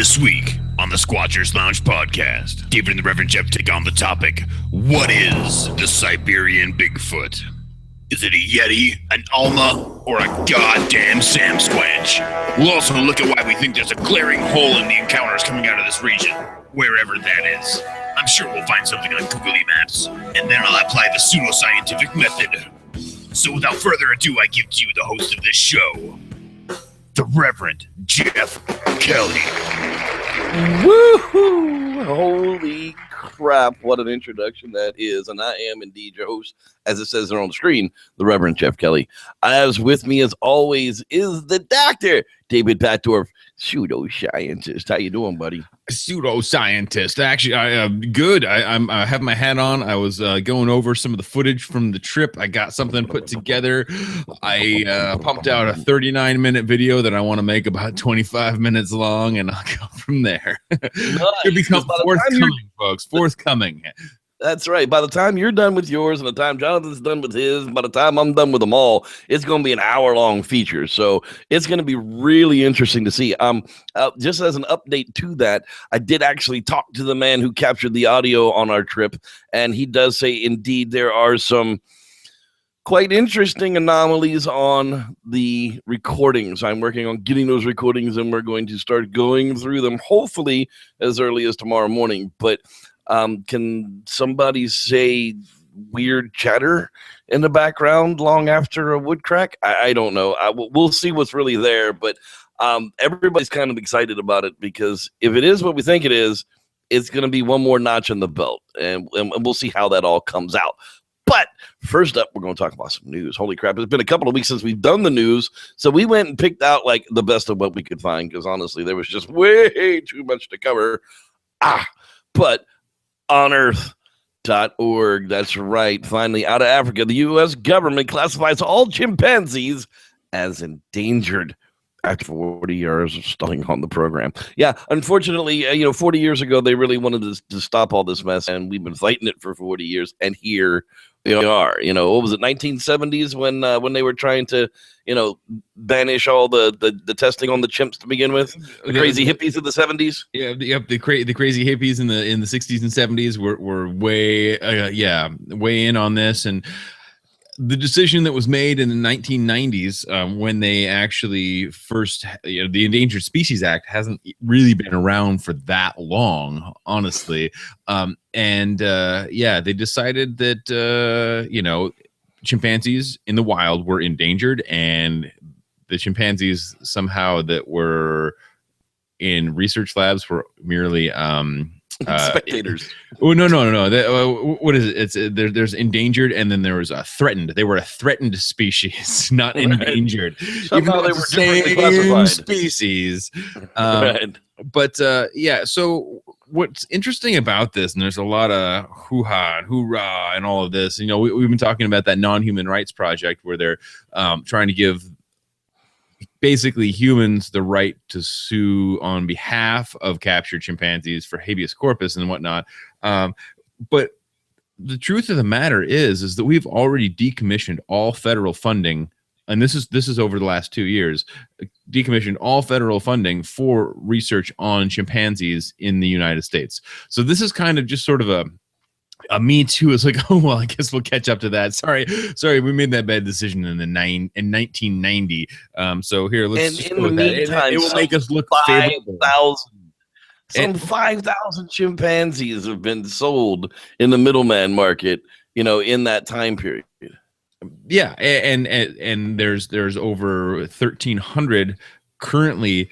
This week on the Squatchers Lounge podcast, David and the Reverend Jeff take on the topic, what is the Siberian Bigfoot? Is it a Yeti, an Alma, or a goddamn Sam Squanch? We'll also look at why we think there's a glaring hole in the encounters coming out of this region, wherever that is. I'm sure we'll find something on Google Maps, and then I'll apply the pseudoscientific method. So without further ado, I give to you the host of this show, the Reverend Jeff Kelly. Woohoo! Holy crap, what an introduction that is. And I am indeed your host, as it says there on the screen, the Reverend Jeff Kelly. As with me, as always, is the Dr. David Patdorf, pseudoscientist. How you doing, buddy? Pseudoscientist. Actually, I'm good. I have my hat on. I was going over some of the footage from the trip. I got something put together. I pumped out a 39-minute video that I want to make about 25 minutes long, and I'll go from there. Nice. Should become forthcoming, folks. Forthcoming. That's right. By the time you're done with yours and the time Jonathan's done with his, by the time I'm done with them all, it's going to be an hour-long feature. So it's going to be really interesting to see. Just as an update to that, I did actually talk to the man who captured the audio on our trip, and he does say, indeed, there are some quite interesting anomalies on the recordings. I'm working on getting those recordings, and we're going to start going through them, hopefully as early as tomorrow morning. But can somebody say weird chatter in the background long after a wood crack? I don't know. We'll see what's really there, but everybody's kind of excited about it because if it is what we think it is, it's going to be one more notch in the belt, and we'll see how that all comes out. But first up, we're going to talk about some news. Holy crap, it's been a couple of weeks since we've done the news, so we went and picked out like the best of what we could find because honestly, there was just way too much to cover. But onearth.org, that's right. Finally, out of Africa, the U.S. government classifies all chimpanzees as endangered after 40 years of stalling on the program. Yeah, unfortunately, 40 years ago, they really wanted to stop all this mess, and we've been fighting it for 40 years, and here we are. What was it, 1970s when they were trying to, banish all the testing on the chimps to begin with? The crazy hippies of the 70s? Yeah, the crazy hippies in the 60s and 70s were way in on this, and the decision that was made in the 1990s when they actually first, the Endangered Species Act hasn't really been around for that long, honestly. They decided that, chimpanzees in the wild were endangered, and the chimpanzees somehow that were in research labs were merely spectators. No. What is it? It's there's endangered, and then there was a threatened. They were a threatened species, not endangered. Somehow they were differently classified. Species. Right. But so what's interesting about this, and there's a lot of hoo-ha and hoorah and all of this. We've been talking about that non-human rights project where they're trying to give basically humans the right to sue on behalf of captured chimpanzees for habeas corpus and whatnot. But the truth of the matter is that we've already decommissioned all federal funding, and this is over the last 2 years, decommissioned all federal funding for research on chimpanzees in the United States. So this is kind of just sort of a me too. Is like, oh well, I guess we'll catch up to that. Sorry, we made that bad decision in 1990. So here, let's just go with that. It will make us look 5,000. Some 5,000 chimpanzees have been sold in the middleman market, in that time period. Yeah, and there's over 1,300 currently,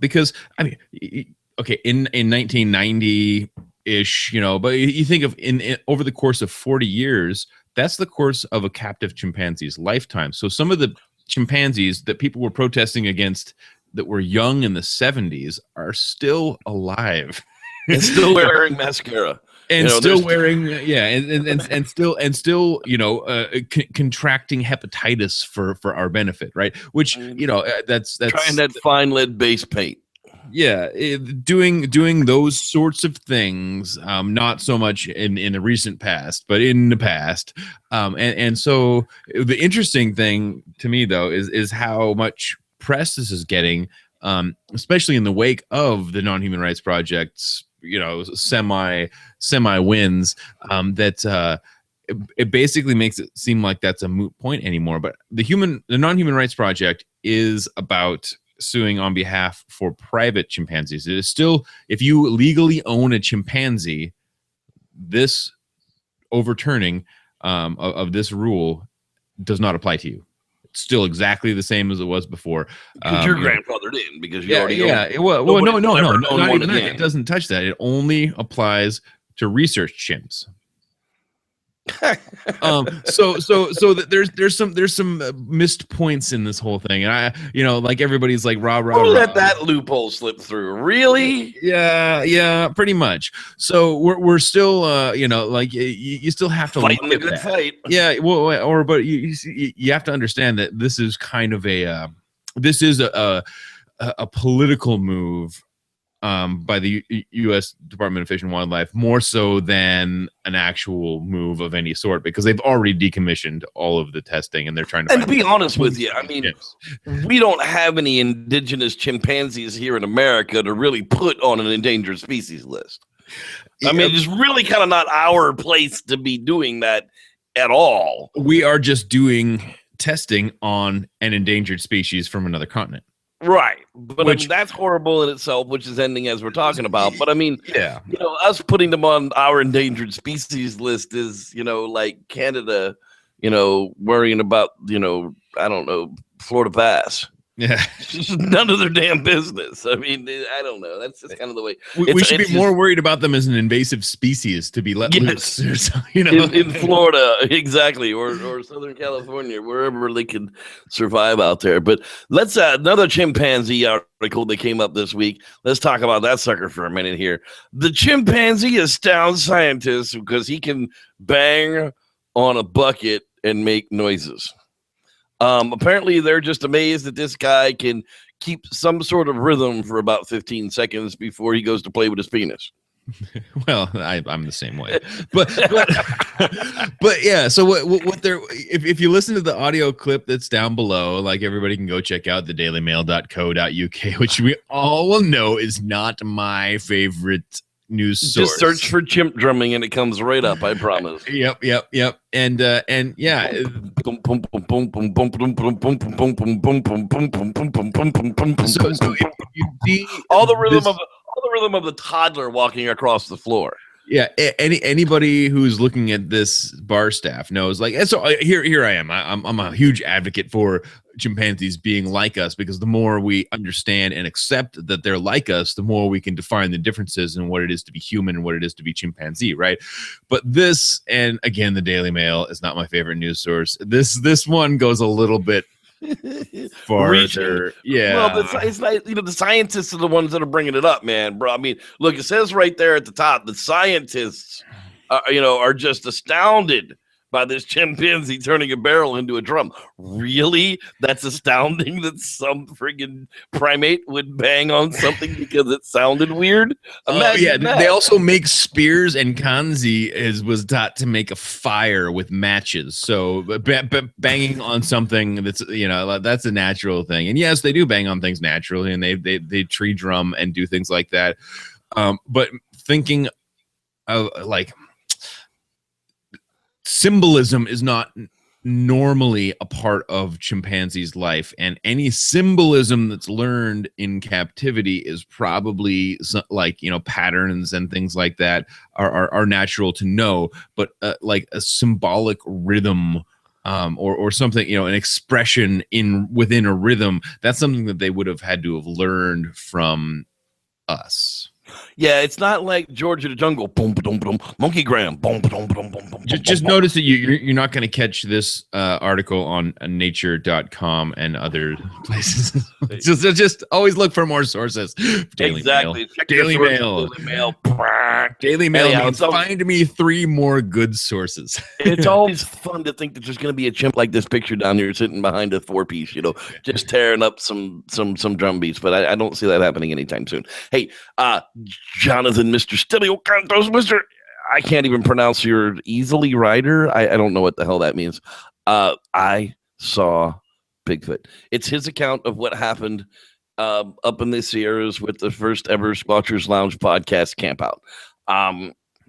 because okay, in 1990. Ish, but you think of in over the course of 40 years, that's the course of a captive chimpanzee's lifetime. So some of the chimpanzees that people were protesting against that were young in the 70s are still alive and still wearing mascara and still wearing and still contracting hepatitis for our benefit, right? Which that's trying that fine lead based paint. Yeah, doing those sorts of things, not so much in the recent past, but in the past. And so the interesting thing to me, though, is how much press this is getting especially in the wake of the Non-Human Rights Project's, semi wins, that it basically makes it seem like that's a moot point anymore. But the Non-Human Rights Project is about suing on behalf for private chimpanzees. It is still, if you legally own a chimpanzee, this overturning of this rule does not apply to you. It's still exactly the same as it was before. Because your grandfather didn't, because you already well, no, not even that. It doesn't touch that. It only applies to research chimps. So there's some missed points in this whole thing, and I, like everybody's like rah. Let that loophole slip through. Really? Yeah, pretty much. So we're still, like you still have to fight the good fight. Yeah, but you have to understand that this is kind of a political move. By the U.S. Department of Fish and Wildlife, more so than an actual move of any sort, because they've already decommissioned all of the testing, and they're trying to. And to be honest with you, I mean, we don't have any indigenous chimpanzees here in America to really put on an endangered species list. I mean, it's really kind of not our place to be doing that at all. We are just doing testing on an endangered species from another continent. Right. But I mean, that's horrible in itself, which is ending as we're talking about. But I mean, us putting them on our endangered species list is, like Canada, worrying about, I don't know, Florida Pass. Yeah. It's just none of their damn business. I mean, I don't know. That's just kind of the way. We should be more worried about them as an invasive species to be let loose. In Florida, exactly, or Southern California, wherever they can survive out there. But let's another chimpanzee article that came up this week. Let's talk about that sucker for a minute here. The chimpanzee astounds scientists because he can bang on a bucket and make noises. Apparently, they're just amazed that this guy can keep some sort of rhythm for about 15 seconds before he goes to play with his penis. Well, I'm the same way, but yeah. So what they're if you listen to the audio clip that's down below, like everybody can go check out the dailymail.co.uk, which we all will know is not my favorite news source. Just search for chimp drumming and it comes right up, I promise. Yep. And yeah. So you see all the rhythm of the toddler walking across the floor. Yeah, anybody who's looking at this bar staff knows. Like, and so here I am. I'm a huge advocate for chimpanzees being like us, because the more we understand and accept that they're like us, the more we can define the differences in what it is to be human and what it is to be chimpanzee, right? But this, and again, the Daily Mail is not my favorite news source. This one goes a little bit farther. Yeah. Well, it's like, the scientists are the ones that are bringing it up, man, bro. I mean, look, it says right there at the top, the scientists, are just astounded by this chimpanzee turning a barrel into a drum. Really? That's astounding that some friggin' primate would bang on something because it sounded weird? Imagine that. They also make spears, and Kanzi was taught to make a fire with matches. So banging on something that's, that's a natural thing. And yes, they do bang on things naturally, and they tree drum and do things like that. But thinking of like, symbolism is not normally a part of chimpanzees' life, and any symbolism that's learned in captivity is probably like, patterns and things like that are natural to know, but like a symbolic rhythm or something, an expression within a rhythm, that's something that they would have had to have learned from us. Yeah, it's not like George of the Jungle, boom, boom, boom, monkey gram, boom, boom, boom, boom, boom. Just notice that you're not going to catch this article on nature.com and other places. just always look for more sources. Daily Mail. Daily Mail. Daily Mail means find me 3 more good sources. It's always fun to think that there's going to be a chimp like this picture down here sitting behind a 4-piece, just tearing up some drum beats. But I don't see that happening anytime soon. Hey, Jonathan, Mr. Stelio Cantos, I can't even pronounce your easily rider. I don't know what the hell that means. I saw Bigfoot. It's his account of what happened up in the Sierras with the first ever Squatchers Lounge podcast campout.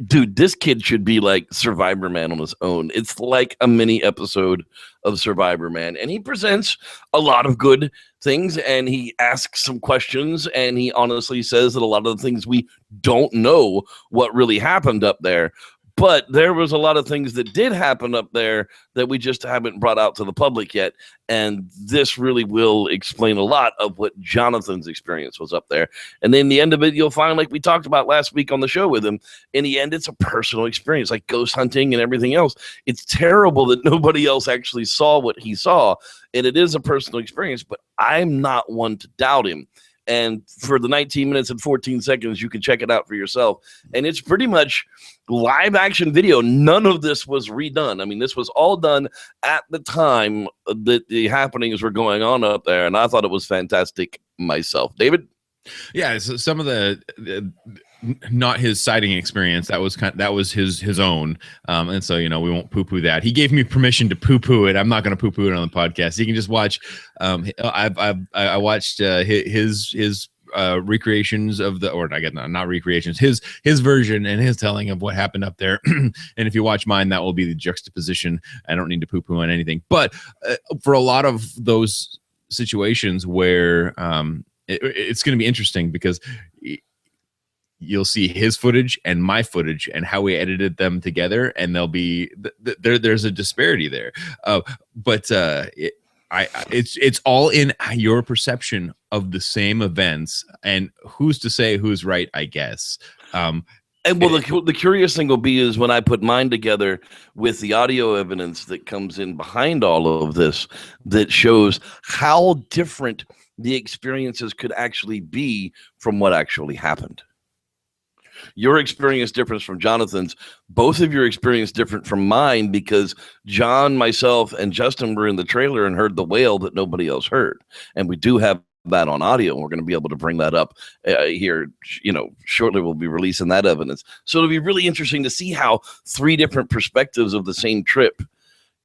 Dude, this kid should be like Survivor Man on his own. It's like a mini episode of Survivor Man, and he presents a lot of good things, and he asks some questions, and he honestly says that a lot of the things we don't know what really happened up there. But there was a lot of things that did happen up there that we just haven't brought out to the public yet. And this really will explain a lot of what Jonathan's experience was up there. And then the end of it, you'll find, like we talked about last week on the show with him, in the end, it's a personal experience, like ghost hunting and everything else. It's terrible that nobody else actually saw what he saw. And it is a personal experience, but I'm not one to doubt him. And for the 19 minutes and 14 seconds, you can check it out for yourself. And it's pretty much live action video. None of this was redone. I mean, this was all done at the time that the happenings were going on up there. And I thought it was fantastic myself. David? Yeah, so some of the not his sighting experience, that was his own, and so we won't poo-poo that. He gave me permission to poo-poo it. I'm not going to poo-poo it on the podcast. You can just watch. I watched his recreations of the, or I guess not recreations, his version and his telling of what happened up there. And if you watch mine, that will be the juxtaposition. I don't need to poo-poo on anything, but for a lot of those situations where it's going to be interesting because you'll see his footage and my footage and how we edited them together, and there'll be there's a disparity there. But it's all in your perception of the same events, and who's to say who's right, I guess. And well, the curious thing will be is when I put mine together with the audio evidence that comes in behind all of this, that shows how different the experiences could actually be from what actually happened. Your experience different from Jonathan's. Both of your experience different from mine, because John, myself, and Justin were in the trailer and heard the wail that nobody else heard. And we do have that on audio, and we're going to be able to bring that up here. Shortly we'll be releasing that evidence. So it'll be really interesting to see how three different perspectives of the same trip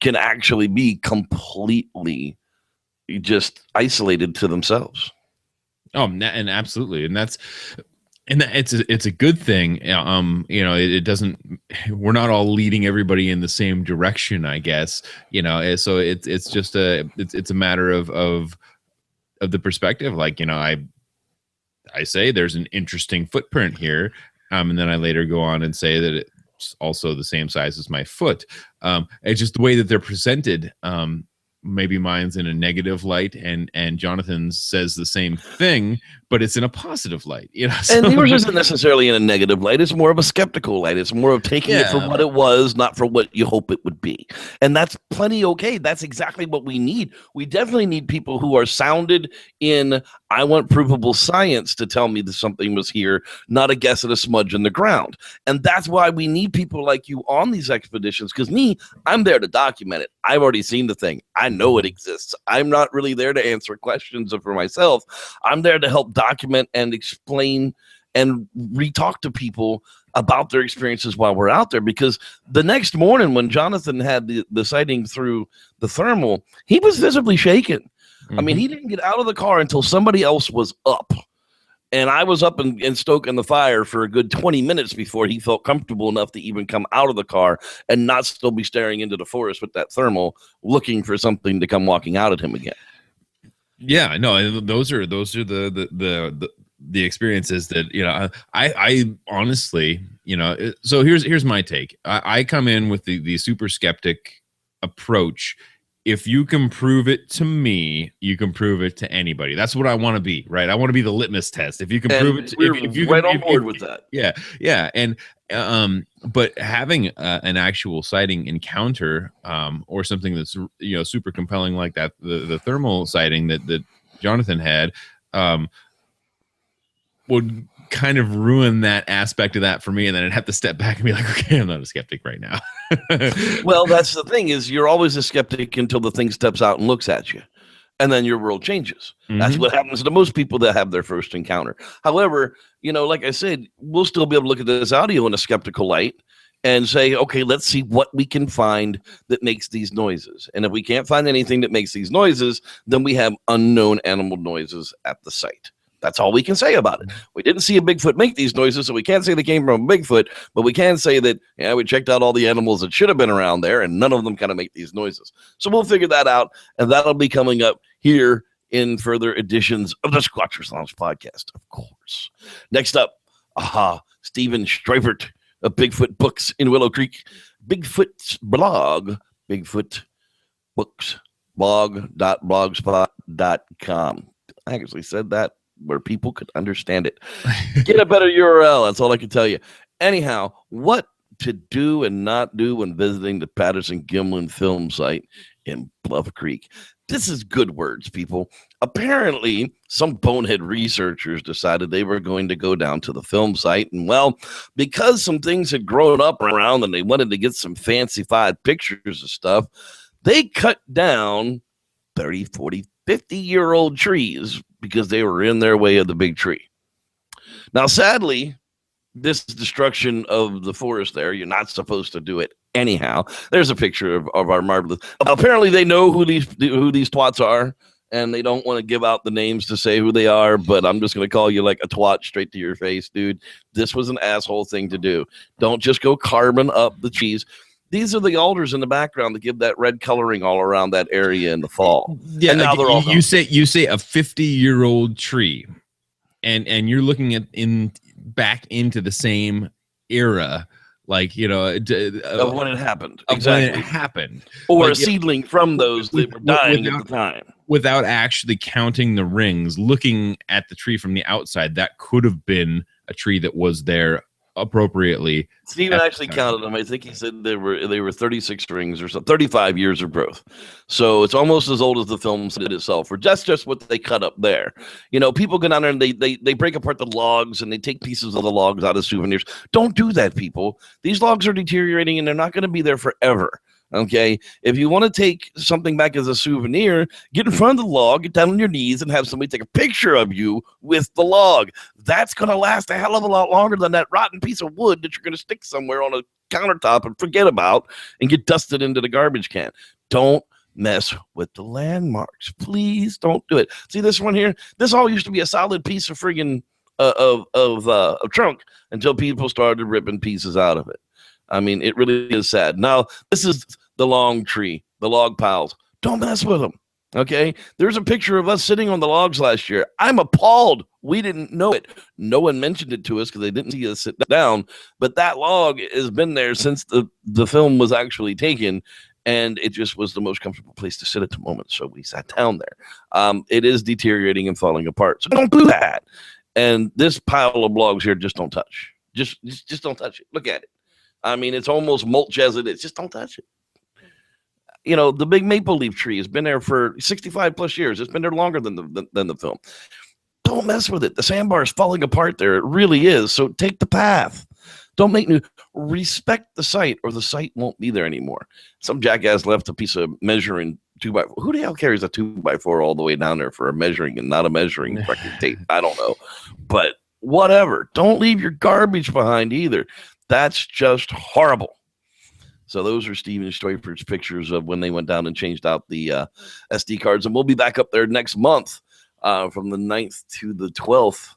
can actually be completely just isolated to themselves. Oh, and absolutely. And it's a good thing. It doesn't, we're not all leading everybody in the same direction, I guess, so it's just it's a matter of the perspective. Like, I say there's an interesting footprint here. And then I later go on and say that it's also the same size as my foot. It's just the way that they're presented. Maybe mine's in a negative light, and Jonathan says the same thing, but it's in a positive light. So. And yours isn't necessarily in a negative light. It's more of a skeptical light. It's more of taking it for what it was, not for what you hope it would be. And that's plenty okay. That's exactly what we need. We definitely need people who are sounded in, I want provable science to tell me that something was here, not a guess at a smudge in the ground. And that's why we need people like you on these expeditions, because I'm there to document it. I've already seen the thing. I know it exists. I'm not really there to answer questions for myself. I'm there to help document and explain and re-talk to people about their experiences while we're out there. Because the next morning when Jonathan had the sighting through the thermal, he was visibly shaken. Mm-hmm. I mean, he didn't get out of the car until somebody else was up. And I was up and stoking the fire for a good 20 minutes before he felt comfortable enough to even come out of the car and not still be staring into the forest with that thermal, looking for something to come walking out at him again. Yeah, no, those are the experiences that I honestly, so here's my take. I come in with the super skeptic approach. If you can prove it to me, you can prove it to anybody. That's what I want to be, right? I want to be the litmus test. If you can prove it, if you right on board with that. Yeah, and but having an actual sighting encounter, or something that's super compelling like that, the thermal sighting that Jonathan had, would kind of ruin that aspect of that for me, and then I'd have to step back and be like, okay, I'm not a skeptic right now. Well, that's the thing, is you're always a skeptic until the thing steps out and looks at you, and then your world changes. Mm-hmm. That's what happens to most people that have their first encounter. However, like I said, we'll still be able to look at this audio in a skeptical light and say, okay, let's see what we can find that makes these noises. And if we can't find anything that makes these noises, then we have unknown animal noises at the site. That's all we can say about it. We didn't see a Bigfoot make these noises, so we can't say they came from a Bigfoot, but we can say that, yeah, we checked out all the animals that should have been around there, and none of them kind of make these noises. So we'll figure that out, and that'll be coming up here in further editions of the Squatchers Lounge podcast, of course. Next up, Stephen Streifert of Bigfoot Books in Willow Creek. Bigfoot's blog, Bigfoot Books, blog.blogspot.com. I actually said that where people could understand it. Get a better URL. That's all I can tell you. Anyhow, what to do and not do when visiting the Patterson-Gimlin film site in Bluff Creek. This is good words, people. Apparently, some bonehead researchers decided they were going to go down to the film site. And, well, because some things had grown up around and they wanted to get some fancified pictures of stuff, they cut down 30, 40, 50-year-old trees because they were in their way of the big tree. Now, sadly, this destruction of the forest there, you're not supposed to do it anyhow. There's a picture of our marvelous. Apparently, they know who these twats are, and they don't want to give out the names to say who they are, but I'm just going to call you like a twat straight to your face, dude. This was an asshole thing to do. Don't just go carving up the trees. These are the alders in the background that give that red coloring all around that area in the fall. Yeah, and now they're all you say a 50-year-old tree, and you're looking at back into the same era, like, you know, of when it happened. Exactly. When it happened, or like, a seedling from those that were dying at the time. Without actually counting the rings, looking at the tree from the outside, that could have been a tree that was there appropriately. Stephen actually counted them. I think he said they were 36 rings or so, 35 years of growth. So it's almost as old as the film set itself. Or that's just what they cut up there. You know, people go down there and they break apart the logs and they take pieces of the logs out as souvenirs. Don't do that, people. These logs are deteriorating and they're not going to be there forever. Okay, if you want to take something back as a souvenir, get in front of the log, get down on your knees, and have somebody take a picture of you with the log. That's going to last a hell of a lot longer than that rotten piece of wood that you're going to stick somewhere on a countertop and forget about and get dusted into the garbage can. Don't mess with the landmarks. Please don't do it. See this one here? This all used to be a solid piece of friggin' of trunk until people started ripping pieces out of it. I mean, it really is sad. Now, this is the long tree, the log piles. Don't mess with them, okay? There's a picture of us sitting on the logs last year. I'm appalled. We didn't know it. No one mentioned it to us because they didn't see us sit down. But that log has been there since the film was actually taken, and it just was the most comfortable place to sit at the moment. So we sat down there. It is deteriorating and falling apart. So don't do that. And this pile of logs here, just don't touch. Just don't touch it. Look at it. I mean, it's almost mulch as it is. Just don't touch it. You know, the big maple leaf tree has been there for 65 plus years. It's been there longer than the film. Don't mess with it. The sandbar is falling apart there. It really is. So take the path. Don't make new. Respect the site, or the site won't be there anymore. Some jackass left a piece of measuring 2x4. Who the hell carries a 2x4 all the way down there for a measuring and not a measuring record tape? I don't know. But whatever. Don't leave your garbage behind either. That's just horrible. So those are Steven Stoifer's pictures of when they went down and changed out the SD cards. And we'll be back up there next month from the 9th to the 12th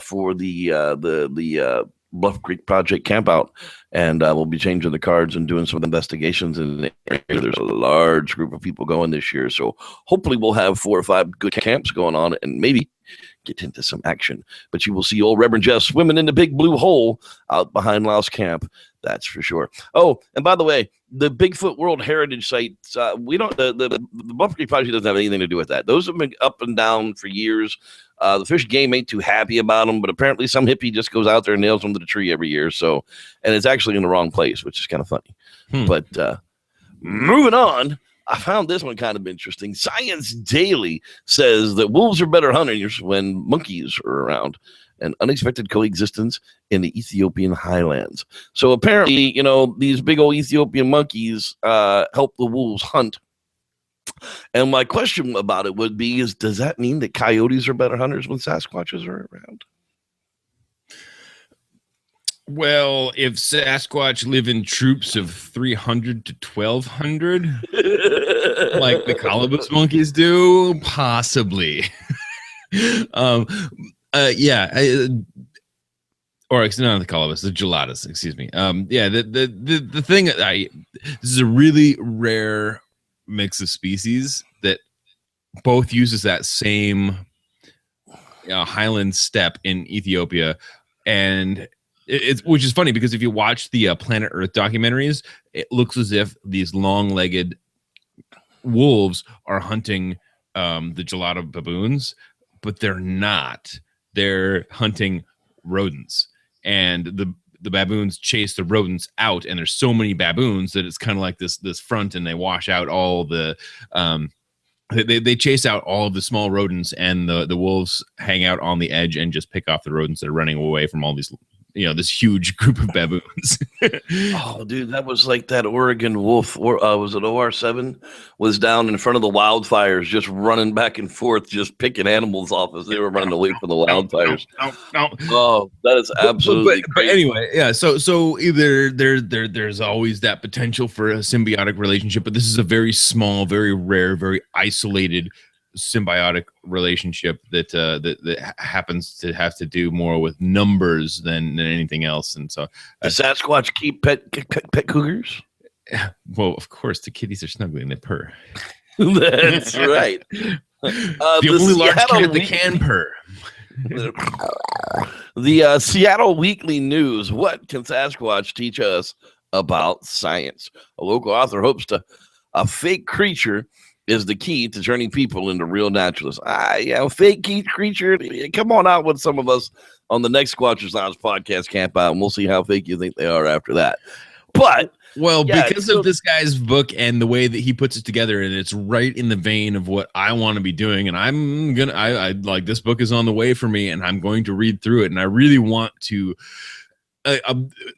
for the Bluff Creek Project campout. And we'll be changing the cards and doing some investigations. And there's a large group of people going this year. So hopefully we'll have 4 or 5 good camps going on and maybe get into some action. But you will see old Reverend Jeff swimming in the big blue hole out behind Louse Camp. That's for sure. Oh, and by the way, the Bigfoot World Heritage sites, we don't, the Bluff Creek Project doesn't have anything to do with that. Those have been up and down for years. The Fish and Game ain't too happy about them, but apparently some hippie just goes out there and nails them to the tree every year. So, and it's actually in the wrong place, which is kind of funny. But moving on, I found this one kind of interesting. Science Daily says that wolves are better hunters when monkeys are around. An unexpected coexistence in the Ethiopian highlands. So apparently, you know, these big old Ethiopian monkeys help the wolves hunt. And my question about it would be, does that mean that coyotes are better hunters when Sasquatches are around? Well, if Sasquatch live in troops of 300 to 1,200, like the colobus monkeys do, possibly. Yeah. Or not the colobus, the geladas, excuse me. Yeah, the thing, this is a really rare mix of species that both uses that same highland steppe in Ethiopia, and it's which is funny because if you watch the Planet Earth documentaries, it looks as if these long-legged wolves are hunting the gelato baboons, but they're not. They're hunting rodents, and the baboons chase the rodents out, and there's so many baboons that it's kind of like this front, and they wash out all the they chase out all of the small rodents, and the wolves hang out on the edge and just pick off the rodents that are running away from all these, this huge group of baboons. Oh, dude, that was like that Oregon wolf, or was it OR7? Was down in front of the wildfires, just running back and forth, just picking animals off as they were running away from the wildfires. No. Oh, that is absolutely but anyway, yeah. So either there's always that potential for a symbiotic relationship, but this is a very small, very rare, very isolated symbiotic relationship that happens to have to do more with numbers than anything else. And so does Sasquatch keep pet cougars? Well, of course, the kitties are snuggling, they purr. That's right. The only large cat that can purr. The Seattle Weekly News. What can Sasquatch teach us about science? A local author hopes a fake creature is the key to turning people into real naturalists. Fake creature. Come on out with some of us on the next Squatchers Lounge podcast camp out, and we'll see how fake you think they are after that. But because of this guy's book and the way that he puts it together, and it's right in the vein of what I want to be doing, and I like this book is on the way for me, and I'm going to read through it, and I really want to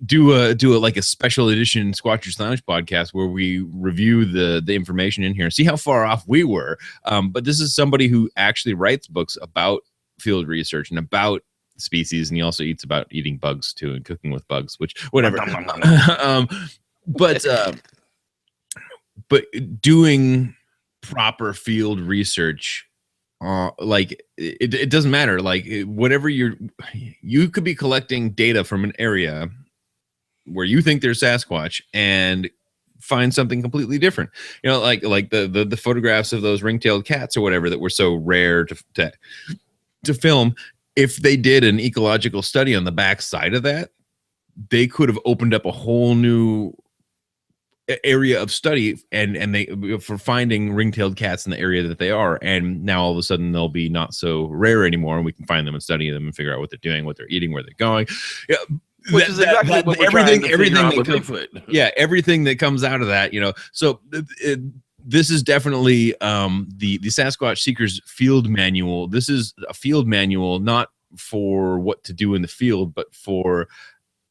do like a special edition Squatchers Lounge podcast where we review the information in here, see how far off we were. But this is somebody who actually writes books about field research and about species, and he also eats about eating bugs too and cooking with bugs, which whatever. But doing proper field research, like it doesn't matter. Like whatever you could be collecting data from an area where you think there's Sasquatch and find something completely different. Like the photographs of those ring-tailed cats or whatever that were so rare to film. If they did an ecological study on the back side of that, they could have opened up a whole new area of study and they for finding ring-tailed cats in the area that they are, and now all of a sudden they'll be not so rare anymore, and we can find them and study them and figure out what they're doing, what they're eating, where they're going. Which is exactly what everything everything that comes out of that, so this is definitely the Sasquatch Seekers field manual. This is a field manual not for what to do in the field, but for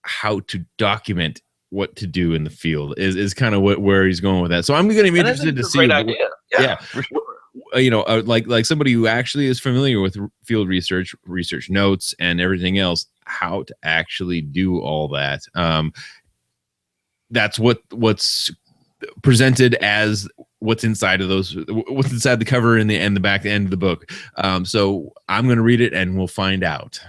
how to document what to do in the field is kind of where he's going with that. So I'm going to be interested to see. For sure. Like somebody who actually is familiar with field research notes and everything else, how to actually do all that. That's what's presented as what's inside of what's inside the cover and the back end of the book. So I'm going to read it and we'll find out.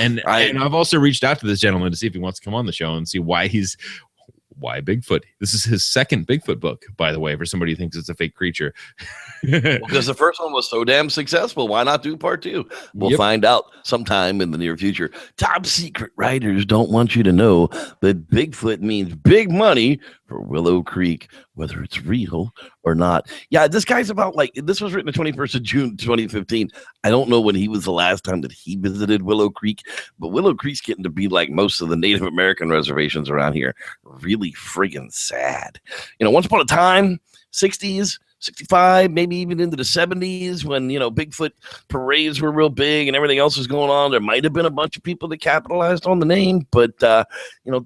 And I've also reached out to this gentleman to see if he wants to come on the show and see why Bigfoot. This is his second Bigfoot book, by the way, for somebody who thinks it's a fake creature. Because the first one was so damn successful. Why not do part two? We'll find out sometime in the near future. Top secret writers don't want you to know that Bigfoot means big money for Willow Creek, whether it's real or not. Yeah, this guy's about this was written the 21st of June, 2015. I don't know when he was the last time that he visited Willow Creek, but Willow Creek's getting to be like most of the Native American reservations around here. Really friggin' sad. Once upon a time, 60s, 65, maybe even into the 70s, when Bigfoot parades were real big and everything else was going on, there might have been a bunch of people that capitalized on the name. But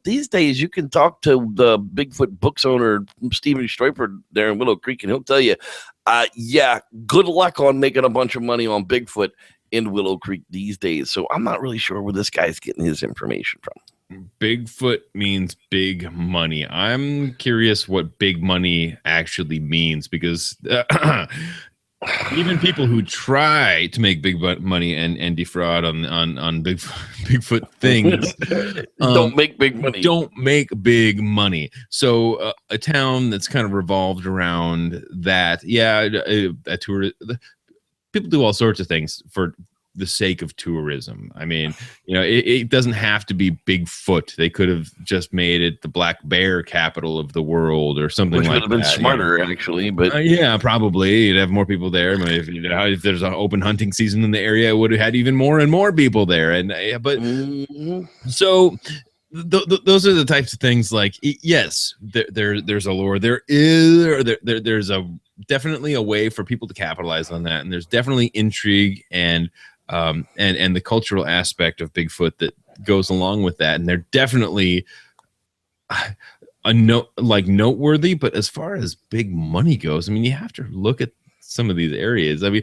these days you can talk to the Bigfoot books owner Stephen Stroiper there in Willow Creek, and he'll tell you, good luck on making a bunch of money on Bigfoot in Willow Creek these days. So I'm not really sure where this guy's getting his information from. Bigfoot means big money. I'm curious what big money actually means, because even people who try to make big money and defraud on Bigfoot things Don't make big money. Don't make big money. So a town that's kind of revolved around that. Yeah, a tour. People do all sorts of things for the sake of tourism. I mean, it doesn't have to be Bigfoot. They could have just made it the black bear capital of the world or something. Which like would have been that, smarter, actually. But yeah, probably you'd have more people there. I mean, if there's an open hunting season in the area, it would have had even more and more people there. And so those are the types of things. Like, yes, there's a lore. There's definitely a way for people to capitalize on that, and there's definitely intrigue and the cultural aspect of Bigfoot that goes along with that, and they're definitely noteworthy. But as far as big money goes, I mean, you have to look at some of these areas. I mean,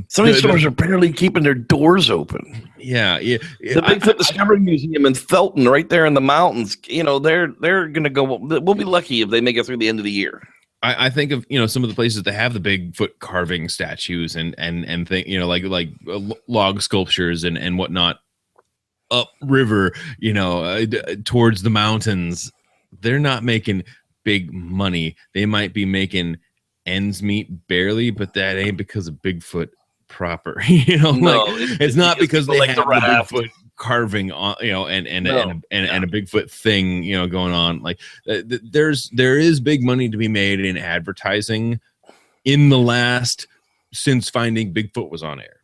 some of these stores are barely keeping their doors open. Yeah. The Bigfoot Discovery Museum in Felton, right there in the mountains. They're gonna go. We'll be lucky if they make it through the end of the year. I think of some of the places that have the Bigfoot carving statues and like log sculptures and whatnot up river, towards the mountains. They're not making big money. They might be making ends meet barely, but that ain't because of Bigfoot proper. It's not because they have the Bigfoot carving on, and a Bigfoot thing, going on. Like there is big money to be made in advertising since Finding Bigfoot was on air.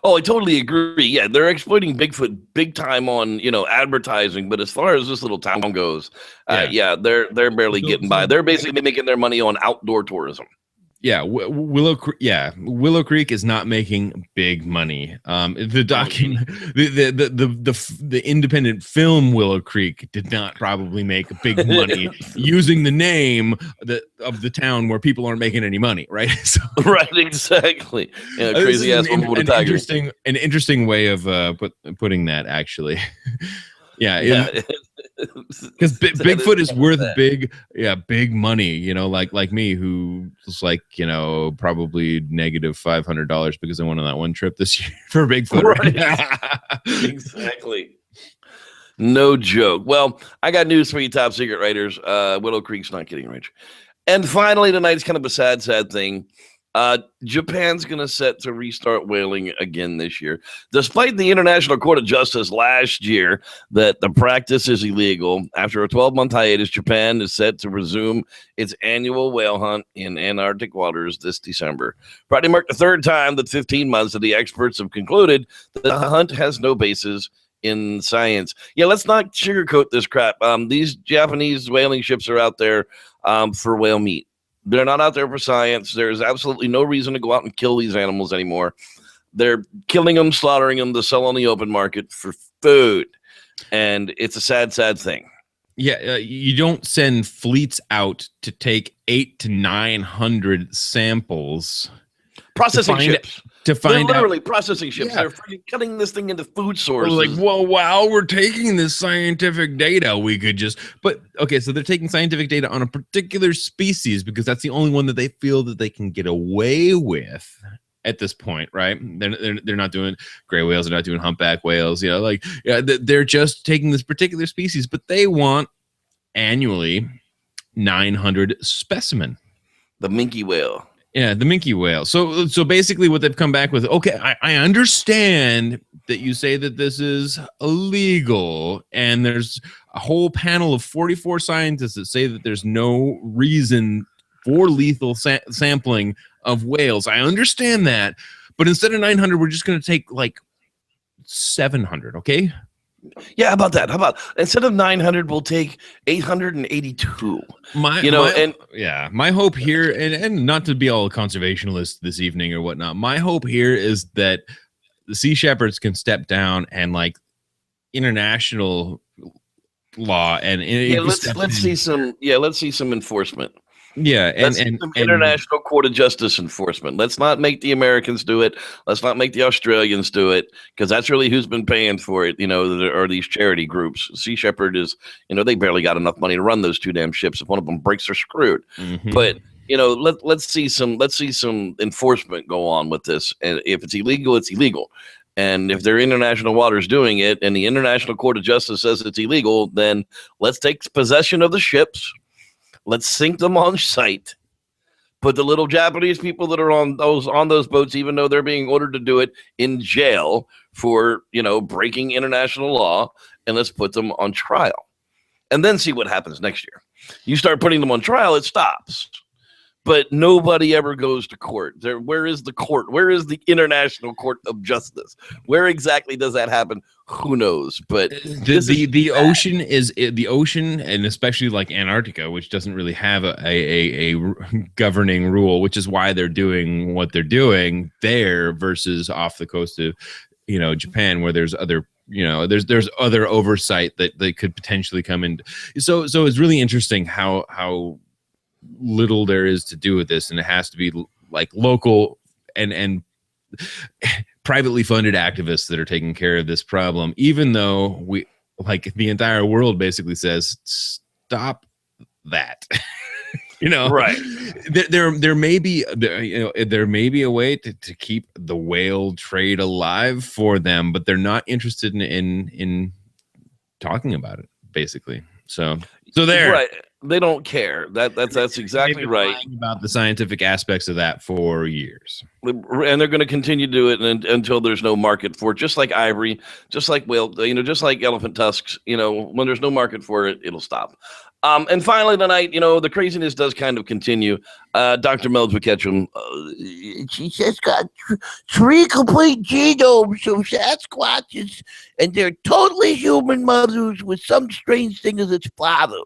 Oh, I totally agree. Yeah, they're exploiting Bigfoot big time on advertising. But as far as this little town goes, they're barely getting by. They're basically making their money on outdoor tourism. Yeah, Willow Creek is not making big money. The independent film Willow Creek did not probably make big money using the name of the town where people aren't making any money, right? So, right, exactly. Yeah, crazy ass woman with a tiger. An interesting way of putting that, actually. Yeah. Because Bigfoot is worth big money, like me, who's like, probably negative $500 because I went on that one trip this year for Bigfoot. Right. Exactly. No joke. Well, I got news for you, top secret writers. Willow Creek's not getting rich. And finally, tonight's kind of a sad thing. Japan's going to set to restart whaling again this year. Despite the International Court of Justice last year that the practice is illegal, after a 12-month hiatus, Japan is set to resume its annual whale hunt in Antarctic waters this December. Friday marked the third time that 15 months that the experts have concluded that the hunt has no basis in science. Yeah, let's not sugarcoat this crap. These Japanese whaling ships are out there for whale meat. They're not out there for science. There's absolutely no reason to go out and kill these animals anymore. They're killing them, slaughtering them to sell on the open market for food. And it's a sad thing. Yeah, you don't send fleets out to take 800 to 900 samples. Processing ships. To find They're literally processing ships. Yeah. They're freaking cutting this thing into food sources. Like, well, while we're taking this scientific data, we could just. But okay, so they're taking scientific data on a particular species because that's the only one that they feel that they can get away with at this point, right? They're not doing gray whales. They're not doing humpback whales. They're just taking this particular species, but they want annually 900 specimen. The minke whale. Yeah, the minke whale. So basically what they've come back with, okay, I understand that you say that this is illegal, and there's a whole panel of 44 scientists that say that there's no reason for lethal sampling of whales. I understand that, but instead of 900, we're just going to take like 700, okay? Yeah, how about that? How about instead of 900, we'll take 882. My hope here, and not to be all conservationist this evening or whatnot, my hope here is that the Sea Shepherds can step down and like international law and let's see some enforcement. Yeah, Let's see some international court of justice enforcement. Let's not make the Americans do it. Let's not make the Australians do it, because that's really who's been paying for it. There are these charity groups. Sea Shepherd is, they barely got enough money to run those two damn ships. If one of them breaks, they're screwed. Mhm. But let's see some enforcement go on with this. And if it's illegal, it's illegal. And if they're international waters doing it, and the International Court of Justice says it's illegal, then let's take possession of the ships. Let's sink them on site. Put the little Japanese people that are on those boats, even though they're being ordered to do it, in jail for breaking international law, and let's put them on trial, and then see what happens next year. You start putting them on trial, it stops. But nobody ever goes to court. Where is the court? Where is the International Court of Justice? Where exactly does that happen? Who knows? But the ocean, and especially like Antarctica, which doesn't really have a governing rule, which is why they're doing what they're doing there versus off the coast of Japan, where there's other there's other oversight that they could potentially come in. So it's really interesting how little there is to do with this, and it has to be like local and privately funded activists that are taking care of this problem, even though the entire world basically says stop that. Right. There may be a way to keep the whale trade alive for them, but they're not interested in talking about it, basically. So there. Right. They don't care. That's exactly right. About the scientific aspects of that for years, and they're going to continue to do it until there's no market for it. Just like ivory, just like whale, just like elephant tusks. When there's no market for it, it'll stop. And finally tonight, the craziness does kind of continue. Dr. Melba Ketchum, she just got 3 complete genomes of Sasquatches, and they're totally human mothers with some strange thing as its father.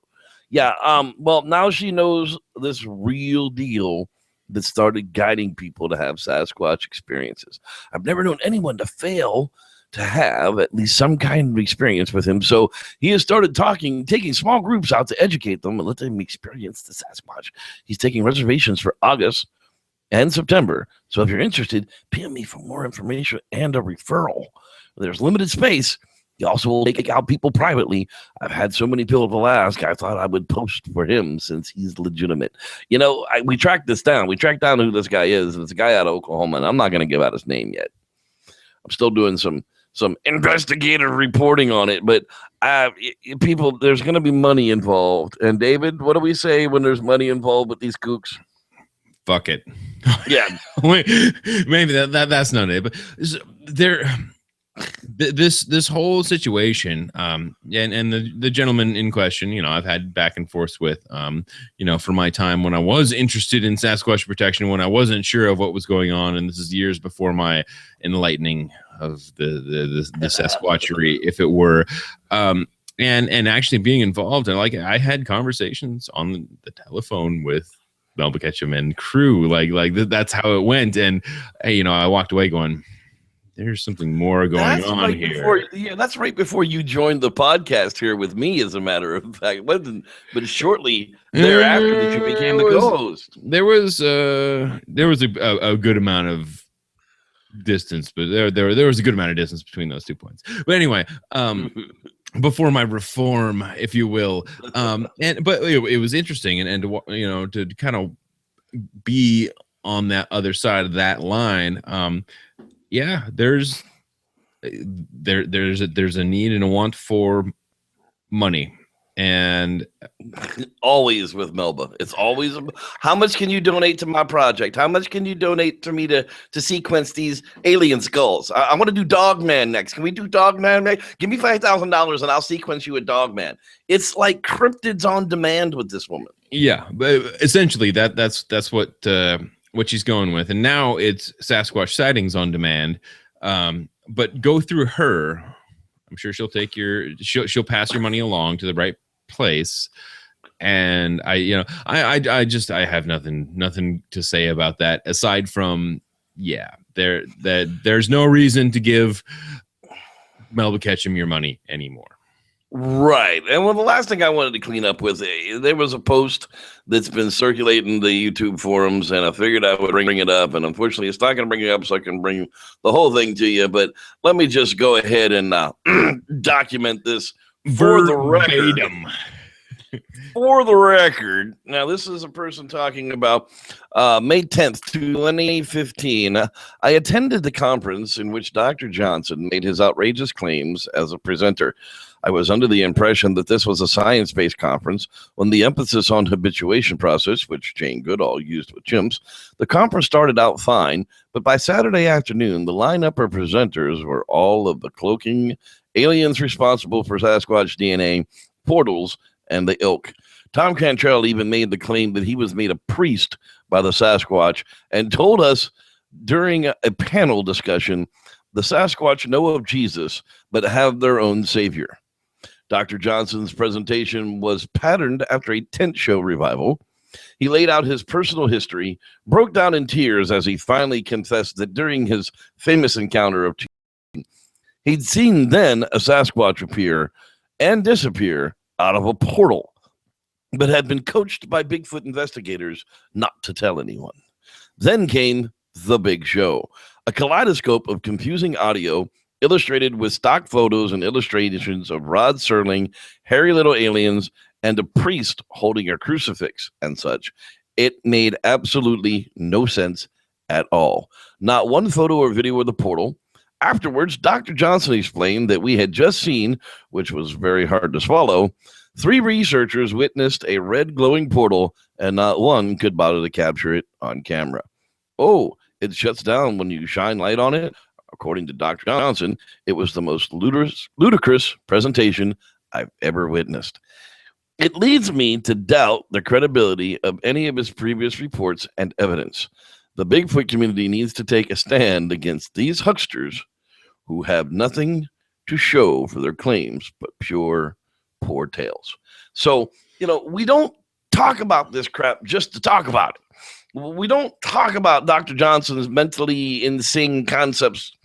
Yeah, well, now she knows this real deal that started guiding people to have Sasquatch experiences. I've never known anyone to fail to have at least some kind of experience with him. So he has started taking small groups out to educate them and let them experience the Sasquatch. He's taking reservations for August and September. So if you're interested, PM me for more information and a referral. There's limited space. He also will take out people privately. I've had so many people ask, I thought I would post for him since he's legitimate. We tracked this down. We tracked down who this guy is. And it's a guy out of Oklahoma, and I'm not going to give out his name yet. I'm still doing some investigative reporting on it, but people, there's going to be money involved. And David, what do we say when there's money involved with these kooks? Fuck it. Yeah. Maybe that's not it, but this whole situation, and the gentleman in question, I've had back and forth with, for my time when I was interested in Sasquatch protection, when I wasn't sure of what was going on, and this is years before my enlightening of the Sasquatchery, if it were, and actually being involved, and I had conversations on the telephone with Melba Ketchum and crew, that's how it went, and I walked away going, there's something more going on here. That's right before you joined the podcast here with me, as a matter of fact. But shortly thereafter that you became the co-host. There was a good amount of distance, but there was a good amount of distance between those 2 points. But anyway, before my reform, if you will, but it was interesting, and to kind of be on that other side of that line. Yeah, there's a need and a want for money, and always with Melba, it's always how much can you donate to my project? How much can you donate to me to sequence these alien skulls? I want to do Dogman next. Can we do Dogman next? Give me $5,000 and I'll sequence you a Dogman. It's like cryptids on demand with this woman. Yeah, but essentially that's what she's going with, and now it's Sasquatch sightings on demand, but go through her. I'm sure she'll pass your money along to the right place, and I have nothing to say about that aside from there's no reason to give Melba Ketchum your money anymore. Right. And well, the last thing I wanted to clean up was there was a post that's been circulating the YouTube forums, and I figured I would bring it up. And unfortunately, it's not going to bring it up, so I can bring the whole thing to you. But let me just go ahead and document this for the record. Verbatim. For the record, now this is a person talking about May 10th, 2015. I attended the conference in which Dr. Johnson made his outrageous claims as a presenter. I was under the impression that this was a science-based conference when the emphasis on habituation process, which Jane Goodall used with chimps. The conference started out fine, but by Saturday afternoon, the lineup of presenters were all of the cloaking aliens responsible for Sasquatch DNA, portals, and the ilk. Tom Cantrell even made the claim that he was made a priest by the Sasquatch and told us during a panel discussion, the Sasquatch know of Jesus, but have their own savior. Dr. Johnson's presentation was patterned after a tent show revival. He laid out his personal history, broke down in tears as he finally confessed that during his famous encounter of he'd seen then a Sasquatch appear and disappear out of a portal, but had been coached by Bigfoot investigators not to tell anyone. Then came the big show, a kaleidoscope of confusing audio illustrated with stock photos and illustrations of Rod Serling, hairy little aliens, and a priest holding a crucifix and such. It made absolutely no sense at all. Not one photo or video of the portal. Afterwards, Dr. Johnson explained that we had just seen, which was very hard to swallow, 3 researchers witnessed a red glowing portal and not one could bother to capture it on camera. Oh, it shuts down when you shine light on it. According to Dr. Johnson, it was the most ludicrous presentation I've ever witnessed. It leads me to doubt the credibility of any of his previous reports and evidence. The Bigfoot community needs to take a stand against these hucksters who have nothing to show for their claims but pure poor tales. So, we don't talk about this crap just to talk about it. We don't talk about Dr. Johnson's mentally insane concepts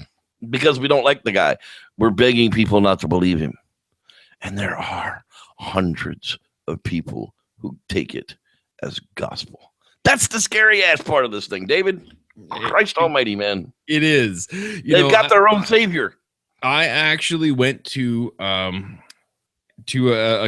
because we don't like the guy. We're begging people not to believe him. And there are hundreds of people who take it as gospel. That's the scary ass part of this thing, David. Christ almighty, man. It is. They've got their own savior. I actually went to a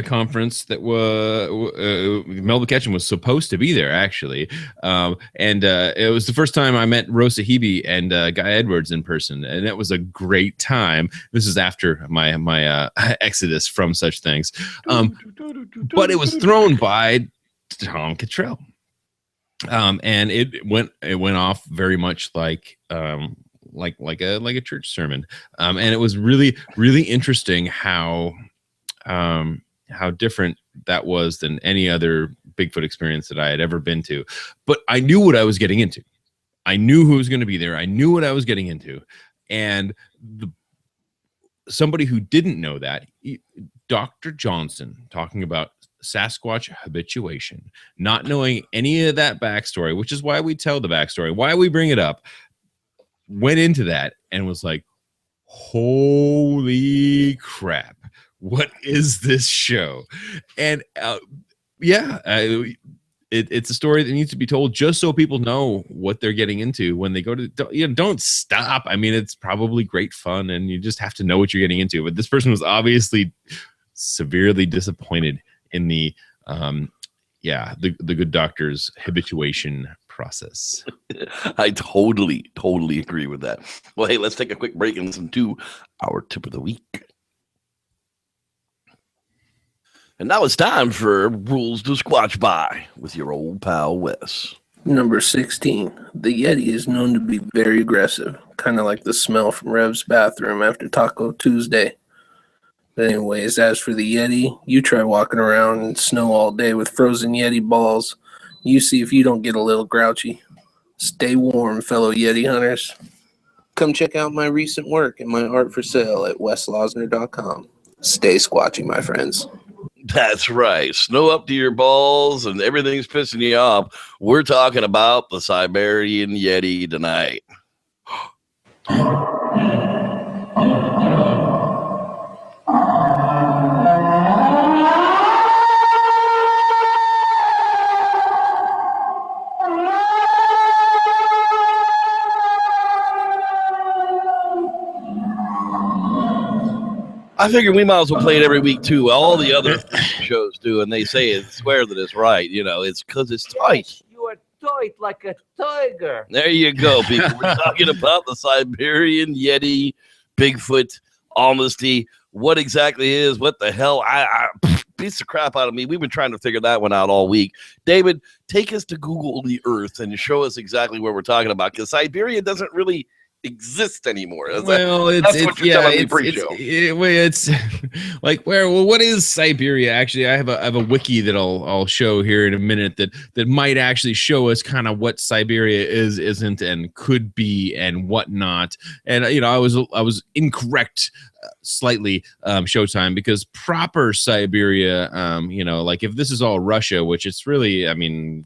conference that was Melba Ketchum was supposed to be there, actually. And it was the first time I met Rosa Hebe and Guy Edwards in person. And it was a great time. This is after my exodus from such things. But it was thrown by Tom Cantrell. And it went off very much like a church sermon. And it was really, really interesting how different that was than any other Bigfoot experience that I had ever been to. But I knew what I was getting into. I knew who was going to be there. I knew what I was getting into. And somebody who didn't know that, Dr. Johnson, talking about Sasquatch habituation, not knowing any of that backstory, which is why we tell the backstory, why we bring it up, went into that and was like, holy crap, what is this show? And it's a story that needs to be told just so people know what they're getting into when they go to, don't stop. I mean, it's probably great fun and you just have to know what you're getting into. But this person was obviously severely disappointed in the good doctor's habituation process. I totally agree with that. Well, hey, let's take a quick break and listen to our tip of the week. And now it's time for Rules to Squatch By with your old pal Wes. Number 16. The Yeti is known to be very aggressive, kind of like the smell from Rev's bathroom after Taco Tuesday. But anyways, as for the Yeti, you try walking around in snow all day with frozen Yeti balls. You see if you don't get a little grouchy. Stay warm, fellow Yeti hunters. Come check out my recent work and my art for sale at weslosner.com. Stay squatchy, my friends. That's right. Snow up to your balls and everything's pissing you off. We're talking about the Siberian Yeti tonight. I figure we might as well play it every week too. All the other shows do, and they swear that it's right. It's because it's tight. You are tight like a tiger. There you go, people. We're talking about the Siberian Yeti, Bigfoot, honesty. What exactly is? What the hell? I piece of crap out of me. We've been trying to figure that one out all week. David, take us to Google the Earth and show us exactly what we're talking about, because Siberia doesn't really exist anymore. That's what you're telling me pre-show. It's like what is Siberia? Actually, I have a wiki that I'll show here in a minute that might actually show us kind of what Siberia is, isn't, and could be, and whatnot. And I was incorrect slightly, Showtime, because proper Siberia, like if this is all Russia, which it's really,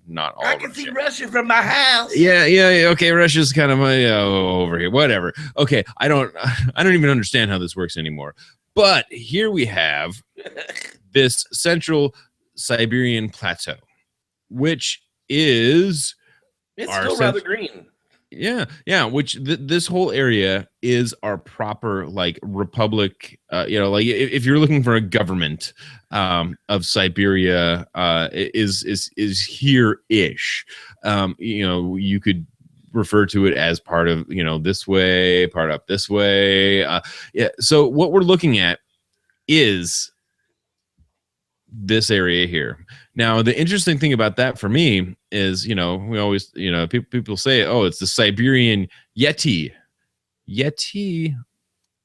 not all. I can see Russia from my house. Yeah. Okay, Russia's kind of over here. Whatever. Okay, I don't even understand how this works anymore. But here we have this central Siberian plateau, which is still rather green. Yeah. Which this whole area is our proper republic. Like if you're looking for a government of Siberia, is here-ish. You could refer to it as part of this way, part up this way. So what we're looking at is this area here. Now, the interesting thing about that for me is, we always, people say, oh, it's the Siberian Yeti. Yeti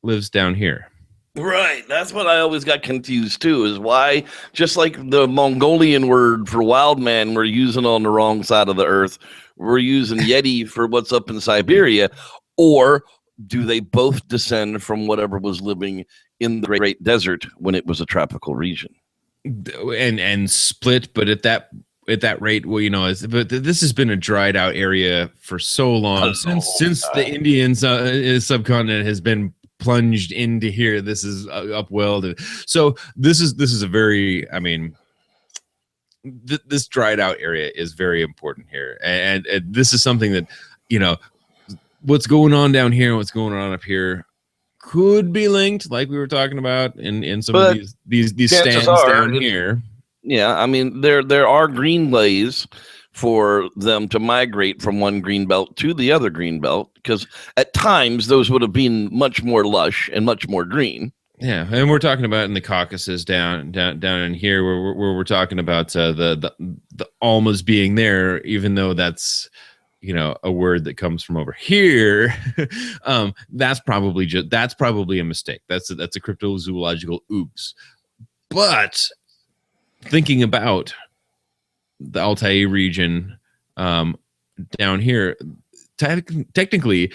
lives down here. Right. That's what I always got confused too, is why, just like the Mongolian word for wild man we're using on the wrong side of the earth, we're using Yeti for what's up in Siberia, or do they both descend from whatever was living in the Great Desert when it was a tropical region? And split, but at that rate, well, but this has been a dried out area for so long, since the Indian subcontinent has been plunged into here. This is upwelled, so this is a very, this dried out area is very important here, and this is something that what's going on down here, what's going on up here, could be linked, like we were talking about in some of these stands down here. Yeah, there are green lays for them to migrate from one green belt to the other green belt, because at times those would have been much more lush and much more green. Yeah, and we're talking about in the Caucasus down in here, where we're talking about the almas being there, even though that's a word that comes from over here. That's probably a mistake. That's a cryptozoological oops. But thinking about the Altai region down here, technically,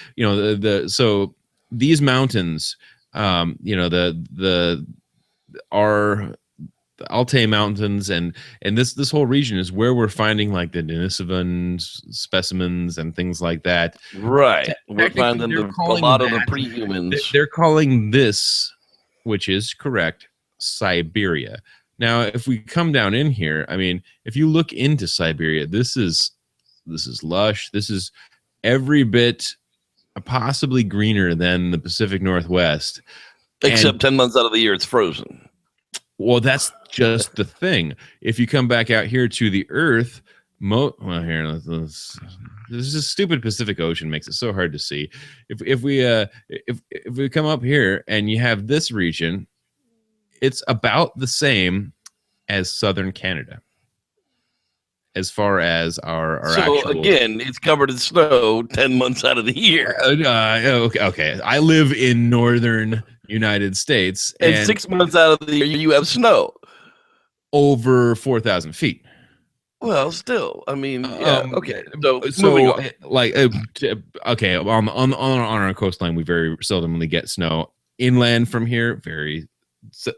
so these mountains, the Altai Mountains and this whole region is where we're finding like the Denisovan specimens and things like that. Right. We're finding a lot of the pre-humans. They're calling this, which is correct, Siberia. Now, if we come down in here, if you look into Siberia, this is lush. This is every bit possibly greener than the Pacific Northwest. Except 10 months out of the year, it's frozen. Well, that's just the thing. If you come back out here to the Earth, this is stupid Pacific Ocean makes it so hard to see. If we come up here and you have this region, it's about the same as southern Canada, as far as our actual. Again, it's covered in snow 10 months out of the year. Okay. I live in northern United States, and 6 months out of the year you have snow over 4,000 feet. Well, still, okay. So okay, on our coastline, we very seldomly get snow. Inland from here, very. So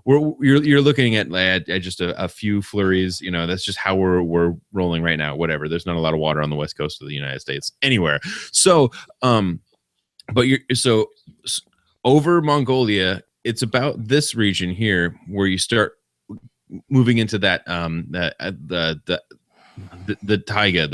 you're looking at just a few flurries. That's just how we're rolling right now. Whatever. There's not a lot of water on the west coast of the United States anywhere. So, but over Mongolia, it's about this region here where you start moving into that the taiga,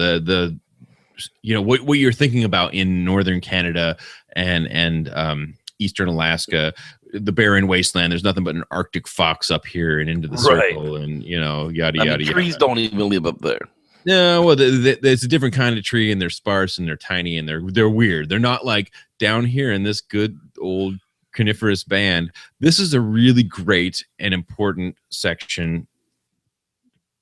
what you're thinking about in northern Canada and eastern Alaska, the barren wasteland. There's nothing but an Arctic fox up here and into the circle, and yada yada. Trees don't even live up there. No, well, it's a different kind of tree, and they're sparse and they're tiny and they're weird. They're not like down here in this good old coniferous band. This is a really great and important section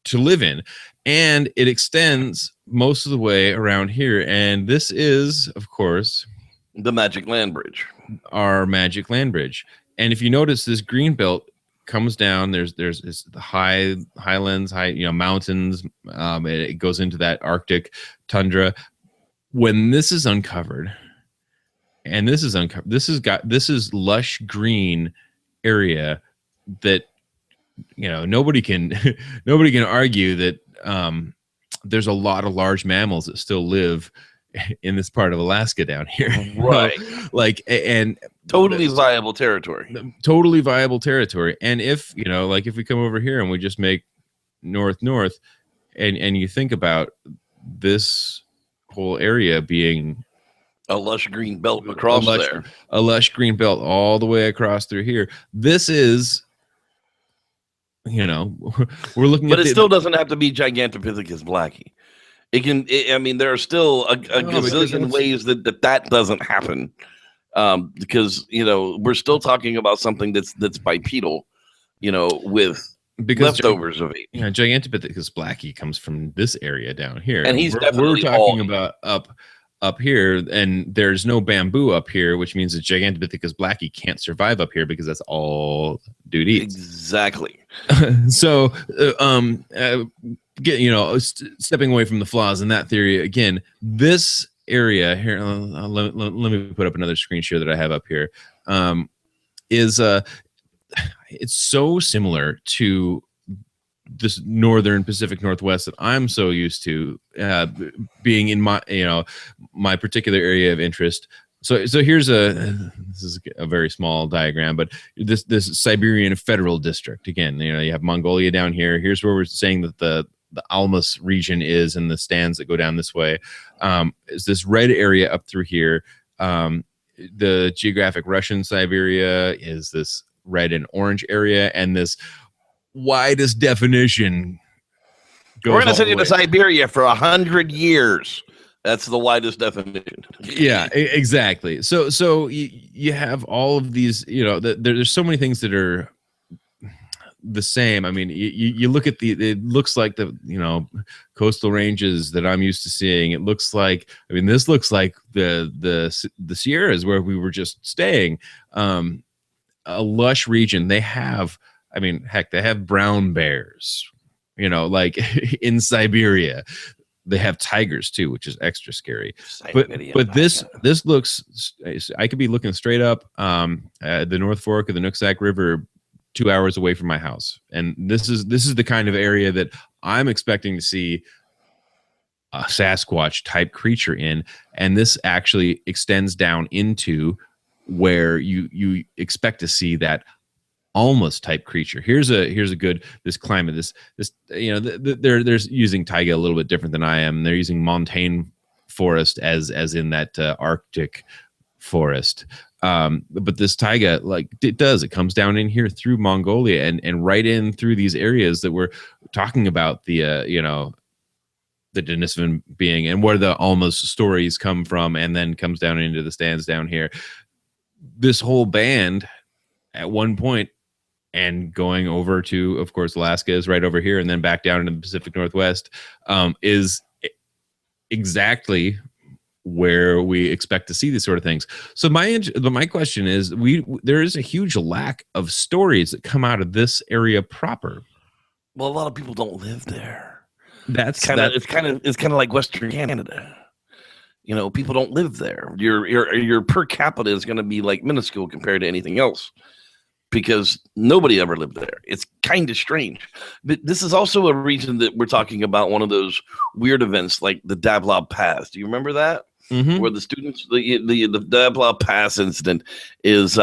to live in, and it extends most of the way around here. And this is, of course, the Magic Land Bridge, our Magic Land Bridge. And if you notice, this green belt comes down. There's the highlands, mountains. It goes into that Arctic tundra. When this is uncovered, and this is lush green area that nobody can argue that there's a lot of large mammals that still live in this part of Alaska down here, right? And totally viable territory. Totally viable territory. And if if we come over here and we just make north, and you think about this whole area being a lush green belt across there, a lush green belt all the way across through here. This is, we're looking but at it still doesn't have to be Gigantopithecus blackie. It can. There are still a gazillion ways that doesn't happen, because we're still talking about something that's bipedal, with leftovers of it. Gigantopithecus blackie comes from this area down here, and we're talking about up here, and there's no bamboo up here, which means that Gigantopithecus blackie can't survive up here because that's all dude eats. Exactly. So, stepping away from the flaws in that theory again, this area here, let me put up another screen share that I have up here, is it's so similar to this northern Pacific Northwest that I'm so used to, being in my my particular area of interest. So here's this is a very small diagram, but this Siberian Federal District, again, you have Mongolia down here. Here's where we're saying that the Almas region is, and the stands that go down this way, is this red area up through here. The geographic Russian Siberia is this red and orange area, and this widest definition goes. We're going to send you to Siberia for 100 years. That's the widest definition. Yeah, exactly. So you have all of these, there's so many things that are the same. I mean, you look at it looks like the, coastal ranges that I'm used to seeing. It looks like, this looks like the Sierras where we were just staying. A lush region. They have, they have brown bears, like in Siberia. They have tigers too, which is extra scary. But this looks, I could be looking straight up the North Fork of the Nooksack River 2 hours away from my house. And this is the kind of area that I'm expecting to see a Sasquatch type creature in. And this actually extends down into where you expect to see that Almas type creature. Here's a good, this climate, this they're using taiga a little bit different than I am. They're using montane forest as in that Arctic forest. But this taiga, it comes down in here through Mongolia and right in through these areas that we're talking about, the Denisovan being, and where the Almas stories come from, and then comes down into the stands down here. This whole band at one point, and going over to, of course, Alaska is right over here, and then back down into the Pacific Northwest, is exactly where we expect to see these sort of things. So my question is, there is a huge lack of stories that come out of this area proper. Well, a lot of people don't live there. It's kind of like Western Canada. People don't live there. Your per capita is going to be minuscule compared to anything else, because nobody ever lived there. It's kind of strange. But this is also a region that we're talking about, one of those weird events like the Dabilov Pass. Do you remember that? Mm-hmm. Where the students, the Dabilov Pass incident is,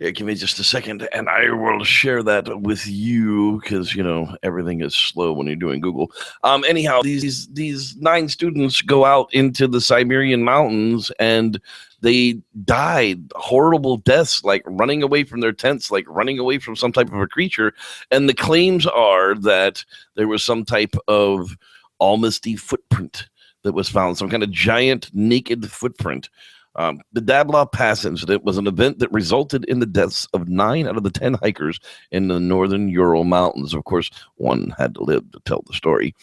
Yeah, give me just a second, and I will share that with you because everything is slow when you're doing Google. Anyhow, these 9 students go out into the Siberian mountains, and they died horrible deaths, like running away from their tents, like running away from some type of a creature. And the claims are that there was some type of almost footprint that was found, some kind of giant naked footprint. The Dabilov Pass incident was an event that resulted in the deaths of 9 out of the 10 hikers in the northern Ural Mountains. Of course, one had to live to tell the story.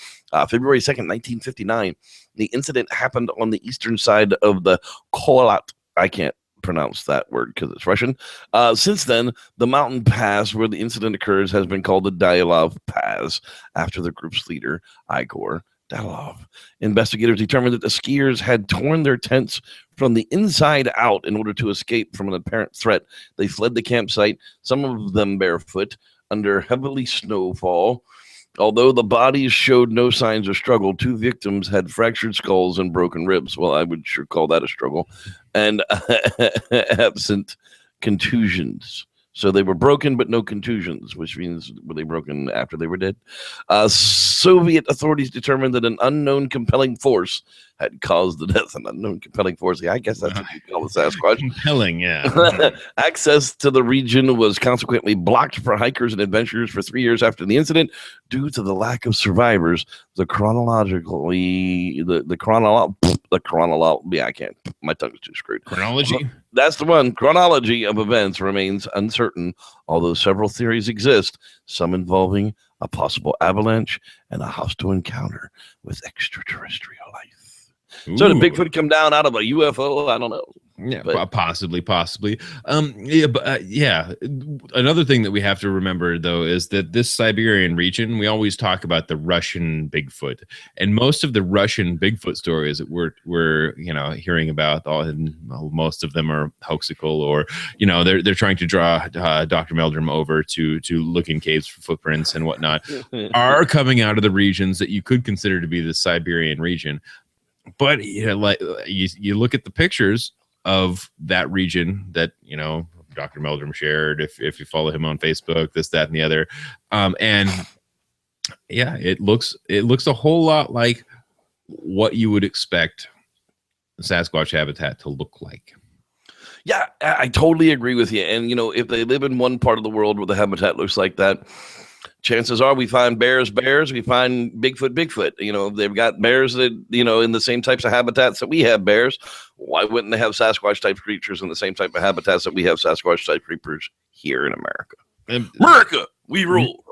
February 2nd, 1959, the incident happened on the eastern side of the Kholat. I can't pronounce that word because it's Russian. Since then, the mountain pass where the incident occurs has been called the Dabilov Pass after the group's leader, Igor Dabilov. Investigators determined that the skiers had torn their tents from the inside out in order to escape from an apparent threat. They fled the campsite, some of them barefoot, under heavily snowfall. Although the bodies showed no signs of struggle, 2 victims had fractured skulls and broken ribs. Well, I would sure call that a struggle. And absent contusions. So they were broken, but no contusions, which means were they broken after they were dead? Soviet authorities determined that an unknown compelling force had caused the death. An unknown compelling force. Yeah, I guess that's what you call the Sasquatch. Compelling, yeah. Access to the region was consequently blocked for hikers and adventurers for 3 years after the incident due to the lack of survivors. Yeah, I can't. My tongue's too screwed. Chronology? That's the one. Chronology of events remains uncertain, although several theories exist, some involving a possible avalanche and a hostile encounter with extraterrestrial life. Ooh. So did Bigfoot come down out of a UFO? I don't know. Yeah, But- possibly. Yeah. Another thing that we have to remember, though, is that this Siberian region, we always talk about the Russian Bigfoot, and most of the Russian Bigfoot stories that we're hearing about, most of them are hoaxical, or they're trying to draw Dr. Meldrum over to look in caves for footprints and whatnot, are coming out of the regions that you could consider to be the Siberian region. But you look at the pictures of that region that Dr. Meldrum shared, if you follow him on Facebook, this, that, and the other, and yeah, it looks a whole lot like what you would expect Sasquatch habitat to look like. Yeah, I totally agree with you. And if they live in one part of the world where the habitat looks like that, chances are we find bears, we find Bigfoot. They've got bears that, in the same types of habitats that we have bears. Why wouldn't they have Sasquatch type creatures in the same type of habitats that we have Sasquatch type creatures here in America? America, we rule.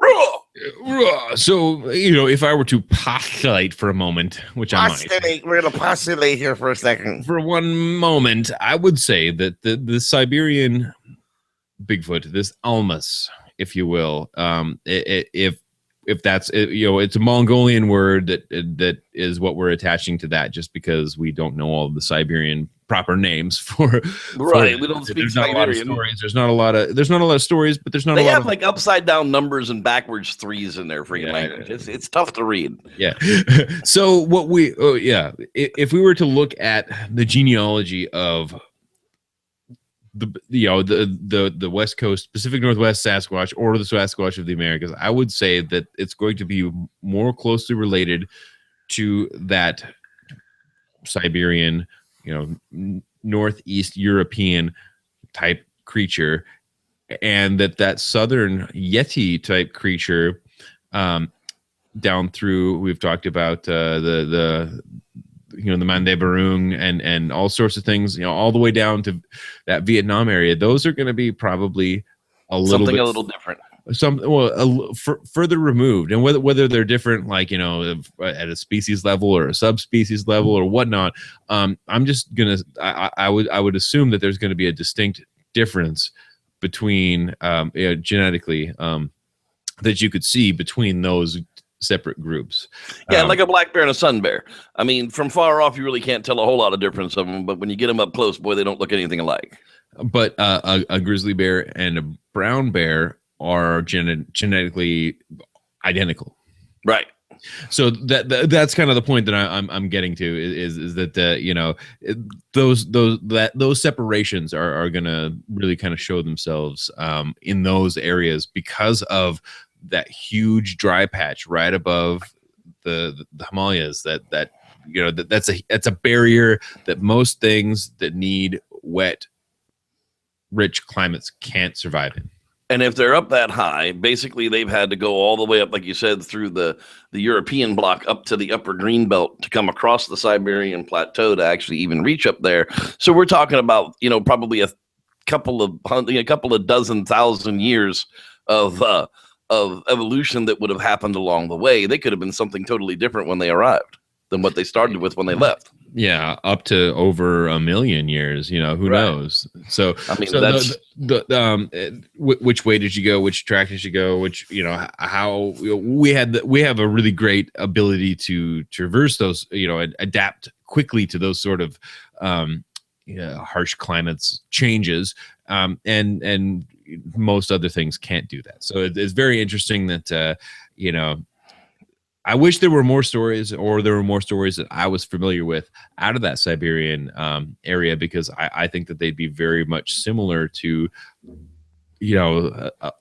So, if I were to postulate for a moment, which I might. We're going to postulate here for a second. For one moment, I would say that the Siberian Bigfoot, this Almas, if you will, if that's it's a Mongolian word that is what we're attaching to that, just because we don't know all of the Siberian proper names for right. We don't speak there's Siberian. Not a lot of stories. There's not a lot of stories, but there's not they a lot have of like upside down numbers and backwards threes in their freaking language. It's tough to read. Yeah. So if we were to look at the genealogy of the West Coast, Pacific Northwest Sasquatch, or the Sasquatch of the Americas, I would say that it's going to be more closely related to that Siberian, Northeast European type creature, and that Southern Yeti type creature, down through, we've talked about the Mandebarung and all sorts of things, all the way down to that Vietnam area. Those are going to be probably a little different. Further removed, and whether they're different, like at a species level or a subspecies level or whatnot. I'm just gonna. I would assume that there's going to be a distinct difference between genetically that you could see between those separate groups. Yeah, like a black bear and a sun bear. I mean, from far off, you really can't tell a whole lot of difference of them, but when you get them up close, boy, they don't look anything alike. But a grizzly bear and a brown bear are genetically identical. Right. So that's kind of the point that I'm getting to is that those separations are going to really kind of show themselves in those areas because of that huge dry patch right above the Himalayas. That's a barrier that most things that need wet, rich climates can't survive in. And if they're up that high, basically they've had to go all the way up, like you said, through the European bloc up to the upper green belt to come across the Siberian plateau to actually even reach up there. So we're talking about, probably a couple of dozen thousand years of evolution that would have happened along the way. They could have been something totally different when they arrived than what they started with when they left. Yeah, up to over 1 million years. Who knows? So I mean, so that's which way did you go? Which track did you go? Which how we have a really great ability to traverse those. Adapt quickly to those sort of harsh climates changes. And most other things can't do that. So it's very interesting that I wish there were more stories, or there were more stories that I was familiar with out of that Siberian area, because I think that they'd be very much similar to,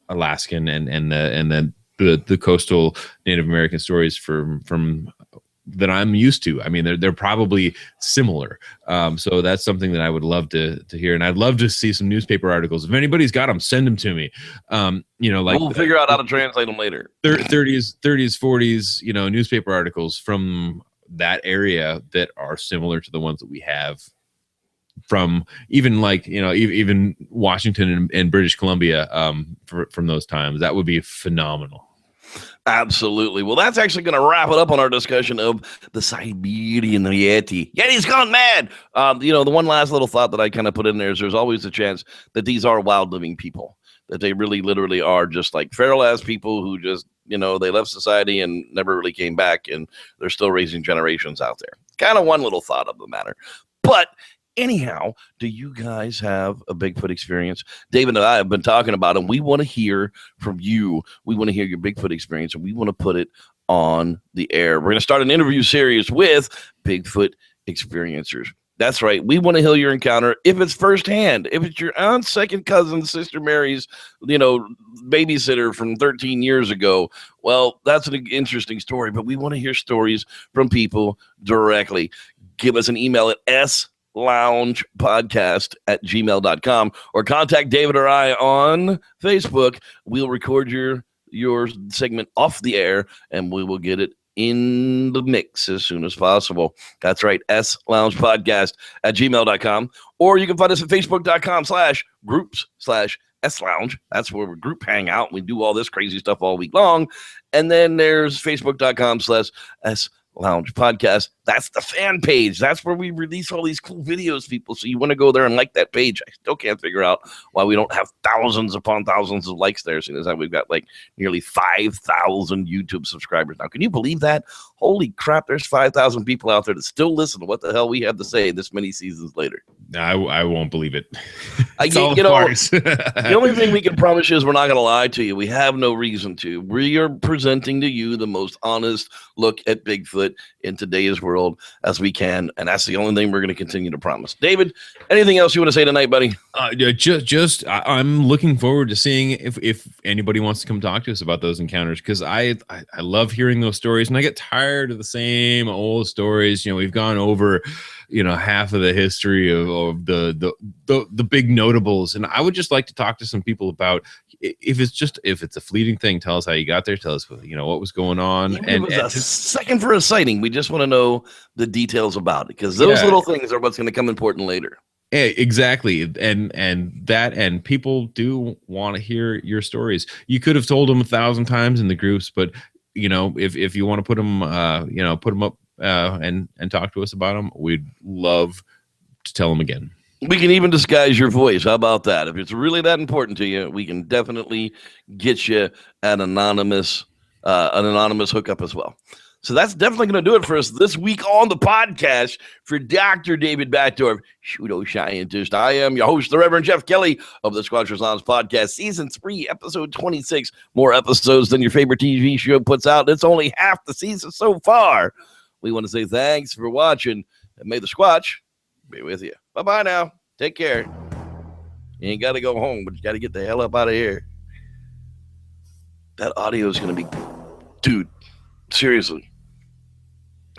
Alaskan and then the coastal Native American stories from that I'm used to. I mean, they're probably similar. So that's something that I would love to hear, and I'd love to see some newspaper articles. If anybody's got them, send them to me. We'll figure out how to translate them later. 30s, 40s, newspaper articles from that area that are similar to the ones that we have from even even Washington and British Columbia from those times. That would be phenomenal. Absolutely. Well, that's actually going to wrap it up on our discussion of the Siberian Yeti. Yeti's gone mad. The one last little thought that I kind of put in there is there's always a chance that these are wild living people, that they really literally are just like feral ass people who just, they left society and never really came back, and they're still raising generations out there. Kind of one little thought of the matter. But anyhow, do you guys have a Bigfoot experience? David and I have been talking about them. We want to hear from you. We want to hear your Bigfoot experience, and we want to put it on the air. We're going to start an interview series with Bigfoot experiencers. That's right. We want to hear your encounter. If it's firsthand, if it's your aunt's second cousin, Sister Mary's, babysitter from 13 years ago, well, that's an interesting story, but we want to hear stories from people directly. Give us an email at loungepodcast@gmail.com, or contact David or I on Facebook. We'll record your segment off the air, and we will get it in the mix as soon as possible. That's right, loungepodcast@gmail.com, or you can find us at facebook.com/groups/SLounge. That's where we group hang out. We do all this crazy stuff all week long. And then there's facebook.com/SLounge Podcast. That's the fan page. That's where we release all these cool videos, people. So you want to go there and like that page. I still can't figure out why we don't have thousands upon thousands of likes there. Seeing as we've got like nearly 5,000 YouTube subscribers now. Can you believe that? Holy crap! There's 5,000 people out there that still listen to what the hell we have to say this many seasons later. I won't believe it. The only thing we can promise you is we're not going to lie to you. We have no reason to. We are presenting to you the most honest look at Bigfoot in today's world as we can, and that's the only thing we're going to continue to promise. David, anything else you want to say tonight, buddy? I'm looking forward to seeing if anybody wants to come talk to us about those encounters, because I love hearing those stories, and I get tired of the same old stories. We've gone over half of the history of the big notables, and I would just like to talk to some people about if it's a fleeting thing. Tell us how you got there. Tell us what was going on. Even and it was a second for a sighting. We just want to know the details about it, because those little things are what's going to come important later. Exactly. And people do want to hear your stories. You could have told them 1,000 times in the groups, but if you want to put them up and talk to us about them, we'd love to tell them again. We can even disguise your voice. How about that? If it's really that important to you, we can definitely get you an anonymous hookup as well. So that's definitely going to do it for us this week on the podcast. For Dr. David Batdorf, pseudo-scientist, I am your host, the Reverend Jeff Kelly of the Squatchers Lounge Podcast, Season 3, Episode 26. More episodes than your favorite TV show puts out. It's only half the season so far. We want to say thanks for watching, and may the Squatch be with you. Bye-bye now. Take care. You ain't got to go home, but you got to get the hell up out of here. That audio is going to be... Dude, seriously.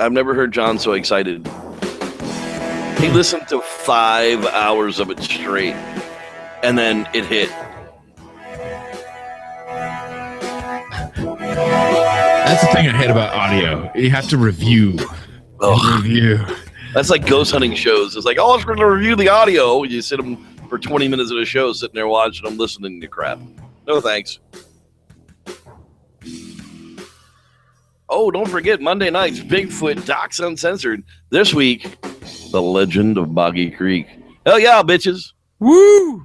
I've never heard John so excited. He listened to 5 hours of it straight, and then it hit. That's the thing I hate about audio. You have to review. Review. That's like ghost hunting shows. It's like, oh, let's going to review the audio. You sit them for 20 minutes of a show, sitting there watching them, listening to crap. No thanks. Oh, don't forget, Monday nights, Bigfoot Docs Uncensored. This week, The Legend of Boggy Creek. Hell yeah, bitches. Woo!